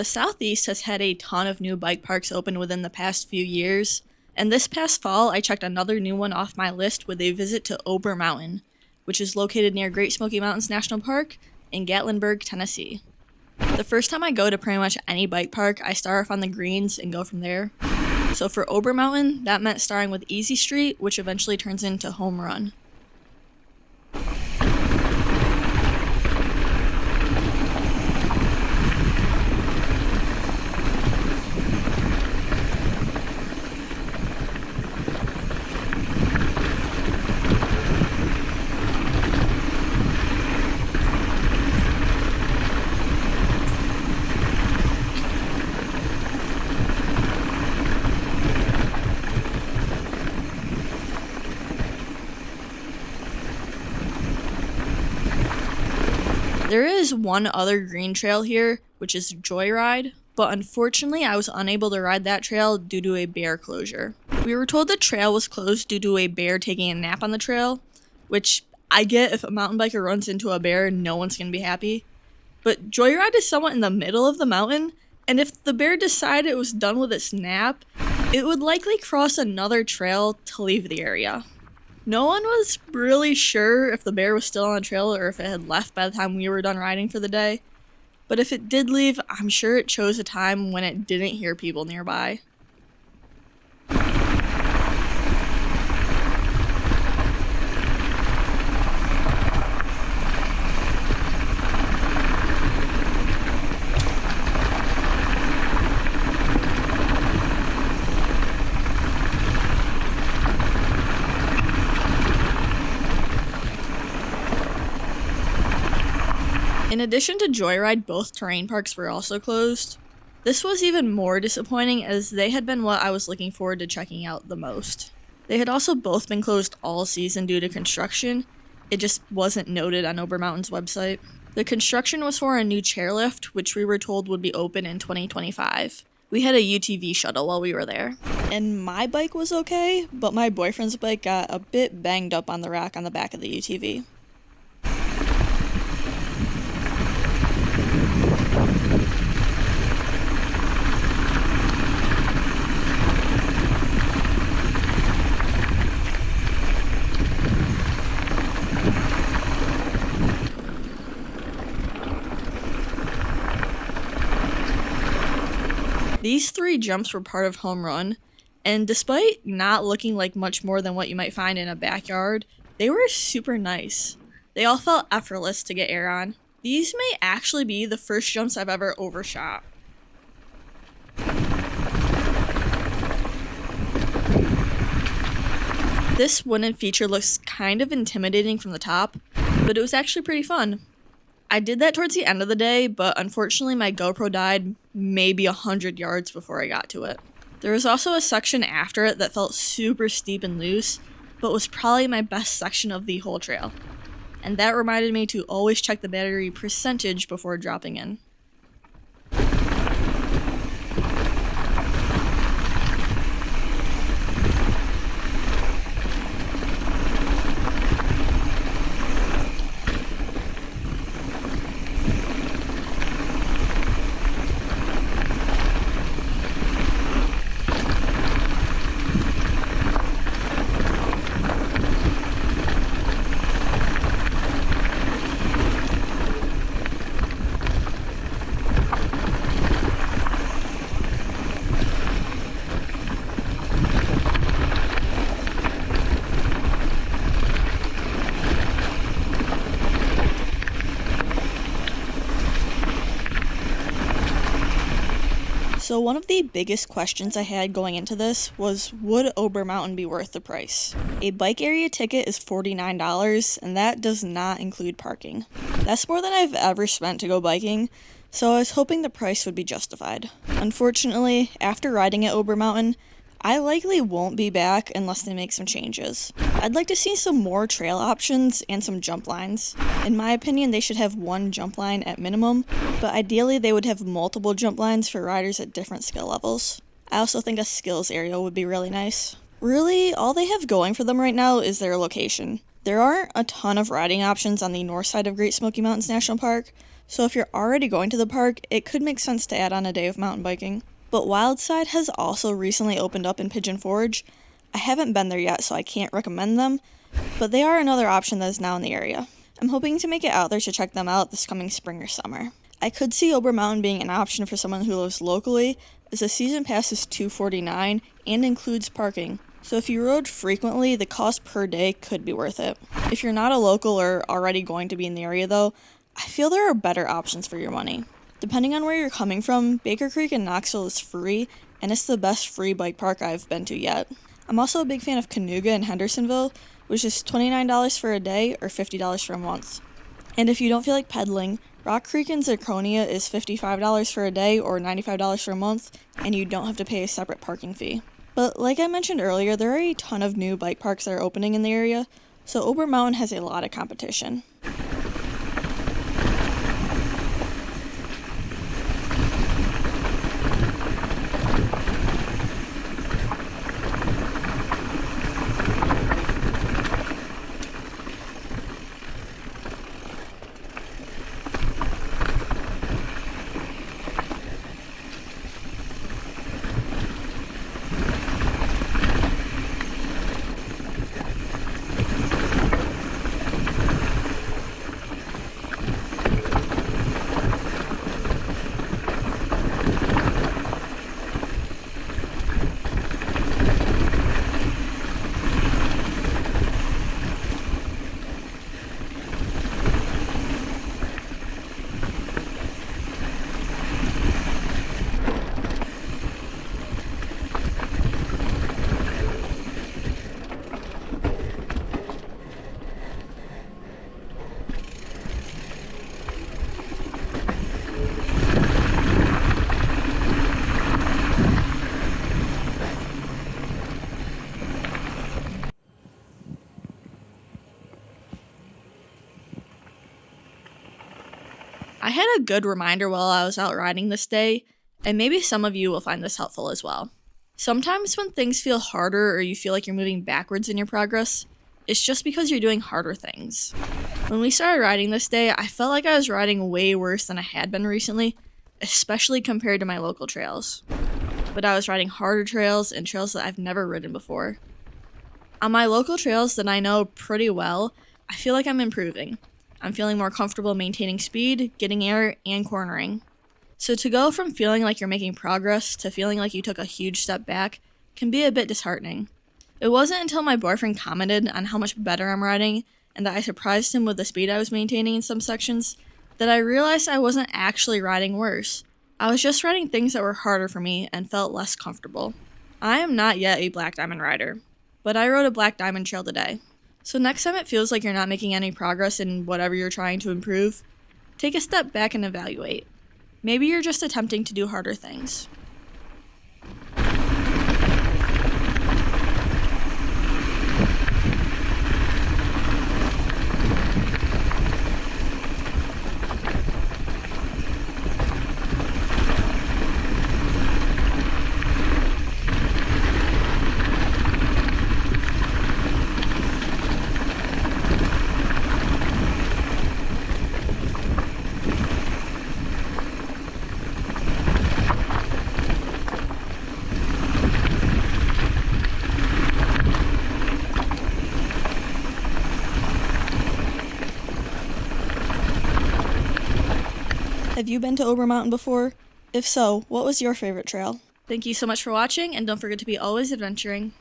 The Southeast has had a ton of new bike parks open within the past few years, and this past fall I checked another new one off my list with a visit to Ober Mountain, which is located near Great Smoky Mountains National Park in Gatlinburg, Tennessee. The first time I go to pretty much any bike park, I start off on the greens and go from there. So for Ober Mountain, that meant starting with Easy Street, which eventually turns into Home Run. There is one other green trail here, which is Joyride, but unfortunately I was unable to ride that trail due to a bear closure. We were told the trail was closed due to a bear taking a nap on the trail, which I get. If a mountain biker runs into a bear, no one's going to be happy. But Joyride is somewhat in the middle of the mountain, and if the bear decided it was done with its nap, it would likely cross another trail to leave the area. No one was really sure if the bear was still on the trail or if it had left by the time we were done riding for the day. But if it did leave, I'm sure it chose a time when it didn't hear people nearby. In addition to Joyride, both terrain parks were also closed. This was even more disappointing as they had been what I was looking forward to checking out the most. They had also both been closed all season due to construction. It just wasn't noted on Ober Mountain's website. The construction was for a new chairlift, which we were told would be open in 2025. We had a UTV shuttle while we were there. And my bike was okay, but my boyfriend's bike got a bit banged up on the rack on the back of the UTV. These 3 jumps were part of Home Run, and despite not looking like much more than what you might find in a backyard, they were super nice. They all felt effortless to get air on. These may actually be the first jumps I've ever overshot. This wooden feature looks kind of intimidating from the top, but it was actually pretty fun. I did that towards the end of the day, but unfortunately my GoPro died maybe 100 yards before I got to it. There was also a section after it that felt super steep and loose, but was probably my best section of the whole trail. And that reminded me to always check the battery percentage before dropping in. So one of the biggest questions I had going into this was, would Ober Mountain be worth the price? A bike area ticket is $49, and that does not include parking. That's more than I've ever spent to go biking, so I was hoping the price would be justified. Unfortunately, after riding at Ober Mountain, I likely won't be back unless they make some changes. I'd like to see some more trail options and some jump lines. In my opinion, they should have one jump line at minimum, but ideally they would have multiple jump lines for riders at different skill levels. I also think a skills area would be really nice. Really, all they have going for them right now is their location. There aren't a ton of riding options on the north side of Great Smoky Mountains National Park, So if you're already going to the park, it could make sense to add on a day of mountain biking. But Wildside has also recently opened up in Pigeon Forge. I haven't been there yet, so I can't recommend them, but they are another option that is now in the area. I'm hoping to make it out there to check them out this coming spring or summer. I could see Ober Mountain being an option for someone who lives locally, as the season pass is $249 and includes parking. So if you rode frequently, the cost per day could be worth it. If you're not a local or already going to be in the area though, I feel there are better options for your money. Depending on where you're coming from, Baker Creek in Knoxville is free, and it's the best free bike park I've been to yet. I'm also a big fan of Cayuga in Hendersonville, which is $29 for a day or $50 for a month. And if you don't feel like pedaling, Rock Creek in Zirconia is $55 for a day or $95 for a month, and you don't have to pay a separate parking fee. But like I mentioned earlier, there are a ton of new bike parks that are opening in the area, so Ober Mountain has a lot of competition. I had a good reminder while I was out riding this day, and maybe some of you will find this helpful as well. Sometimes when things feel harder or you feel like you're moving backwards in your progress, it's just because you're doing harder things. When we started riding this day, I felt like I was riding way worse than I had been recently, especially compared to my local trails. But I was riding harder trails and trails that I've never ridden before. On my local trails that I know pretty well, I feel like I'm improving. I'm feeling more comfortable maintaining speed, getting air, and cornering. So to go from feeling like you're making progress to feeling like you took a huge step back can be a bit disheartening. It wasn't until my boyfriend commented on how much better I'm riding and that I surprised him with the speed I was maintaining in some sections that I realized I wasn't actually riding worse. I was just riding things that were harder for me and felt less comfortable. I am not yet a Black Diamond rider, but I rode a Black Diamond trail today. So next time it feels like you're not making any progress in whatever you're trying to improve, take a step back and evaluate. Maybe you're just attempting to do harder things. Have you been to Ober Mountain before? If so, what was your favorite trail? Thank you so much for watching, and don't forget to be always adventuring.